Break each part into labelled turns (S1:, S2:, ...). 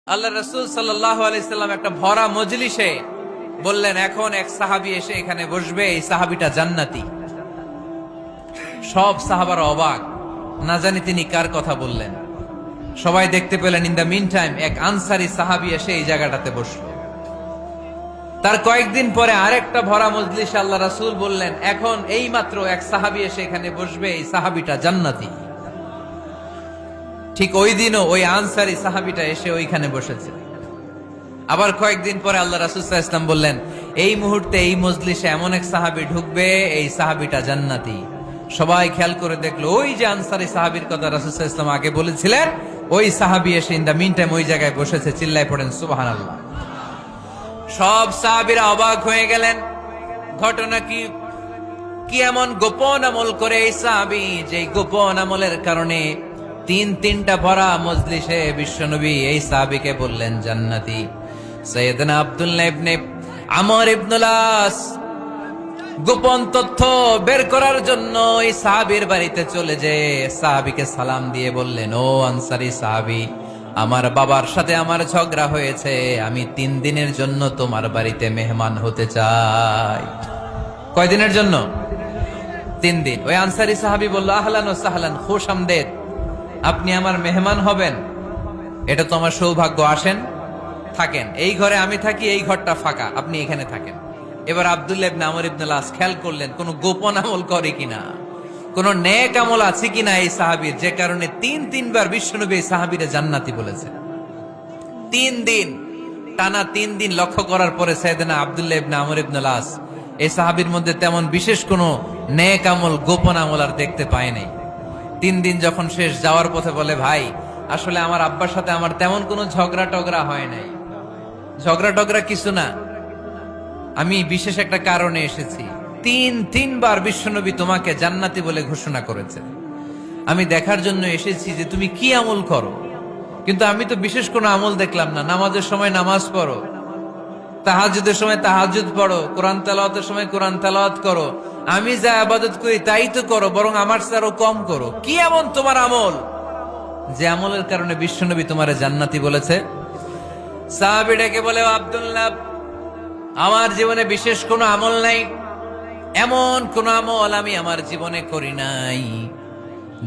S1: আল্লাহ রাসূল সাল্লাল্লাহু আলাইহি সাল্লাম একটা ভরা মজলিসে বললেন, এখন এক সাহাবী এসে এখানে বসবে, এই সাহাবীটা জান্নাতি। সব সাহাবারা অবাক, না জানি তিনি কার কথা বললেন। সবাই দেখতে পেলেন ইন দ্য মিন টাইম এক আনসারী সাহাবী এসে এই জায়গাটাতে বসলো। তার কয়েকদিন পরে আরেকটা ভরা মজলিসে আল্লাহ রাসূল বললেন, এখন এই মাত্র এক সাহাবী এসে এখানে বসবে, এই সাহাবীটা জান্নাতি। ঠিক ওই দিনও ওই আনসারী সাহাবীটা এসে ওইখানে বসেছে। আবার কয়েকদিন পরে আল্লাহ রাসূল সাল্লাল্লাহু আলাইহি ওয়াসাল্লাম বললেন, এই মুহূর্তে এই মজলিসে এমন এক সাহাবী ঢুকবে, এই সাহাবীটা জান্নাতি। সবাই খেয়াল করে দেখলো, ওই যে আনসারী সাহাবীর কথা রাসূল সাল্লাল্লাহু আলাইহি ওয়াসাল্লাম আগে বলেছিলেন, ওই সাহাবী এসে ইন দ্য মিন টাইম ওই জায়গায় বসেছে। চিল্লায় পড়েন সুবহানাল্লাহ। সব সাহাবীরা অবাক হয়ে গেলেন। ঘটনা কি? কি এমন গোপন আমল করে এই সাহাবী, যে গোপন আমলের কারণে তিনটা ভরা মজলিসে বিশ্বনবী এই সাহাবীকে বললেন জান্নাতি। সাইয়েদনা আব্দুল্লাহ ইবনে আমর ইবনুল আস গোপন তথ্য বের করার জন্য এই সাহাবীর বাড়িতে চলে যেয়ে সাহাবীকে সালাম দিয়ে বললেন, ও আনসারী সাহাবী, আমার বাবার সাথে আমার ঝগড়া হয়েছে, আমি 3 দিনের জন্য তোমার বাড়িতে মেহমান হতে চাই। কয়দিনের জন্য? 3 দিন। ওই আনসারী সাহাবী বলল, আহলান ওয়া সাহলান, খুশআমদেদ, আপনি আমার মেহমান হবেন, এটা তো আমার সৌভাগ্য। আসেন, থাকেন, এই ঘরে আমি থাকি, এই ঘরটা ফাঁকা, আপনি এখানে থাকেন। এবার আব্দুল্লাহ ইবনে আমর ইবনুল আস খেয়াল করলেন কোন গোপন আমল করে কিনা, কোন নেক আমল আছে কিনা এই সাহাবীর, যে কারণে তিনবার বিশ্বনবী এই সাহাবীরে জান্নাতি বলেছে। 3 দিন টানা 3 দিন লক্ষ্য করার পরে সাইয়েদনা আব্দুল্লাহ ইবনে আমর ইবনুল আস এই সাহাবীর মধ্যে তেমন বিশেষ কোন নেক আমল, গোপন আমল আর দেখতে পায় নাই। 3 দিন যখন শেষ, যাওয়ার পথে বলে, ভাই, আসলে আমার আব্বার সাথে আমার তেমন কোনো ঝগড়া টগড়া হয় নাই, ঝগড়া টগড়া কিছু না, আমি বিশেষ একটা কারণে এসেছি। তিনবার বিশ্বনবী তোমাকে জান্নাতি বলে ঘোষণা করেছে, আমি দেখার জন্য এসেছি যে তুমি কি আমল করো। কিন্তু আমি তো বিশেষ কোনো আমল দেখলাম না। নামাজের সময় নামাজ পড়ো, তাহাজ্জুদের সময় তাহাজ্জুদ পড়ো, কোরআন তেলাওয়াতের সময় কোরআন তেলাওয়াত করো, আমি যা ইবাদত করি তাই তো করো, বরং আমার চেয়ে কম করো। কি এমন তোমার আমল যে আমলের কারণে বিশ্বনবী তোমারে জান্নাতি বলেছে? সাহাবীটাকে বলে, আব্দুল্লাহ, আমার জীবনে বিশেষ কোনো আমল নাই, এমন কোন আমল আমি আমার জীবনে করি নাই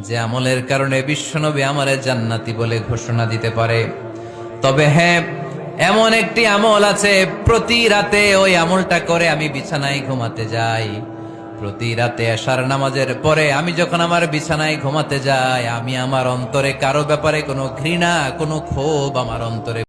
S1: যে আমলের কারণে বিশ্বনবী আমারে জান্নাতি বলে ঘোষণা দিতে পারে। তবে হ্যাঁ, এমন একটি আমল আছে, প্রতি রাতে ওই আমলটা করে আমি বিছানায় ঘুমাতে যাই। প্রতি রাতে এশার নামাজের পরে আমি যখন আমার বিছানায় ঘুমাতে যাই, আমি আমার অন্তরে কারো ব্যাপারে কোনো ঘৃণা, কোনো ক্ষোভ আমার অন্তরে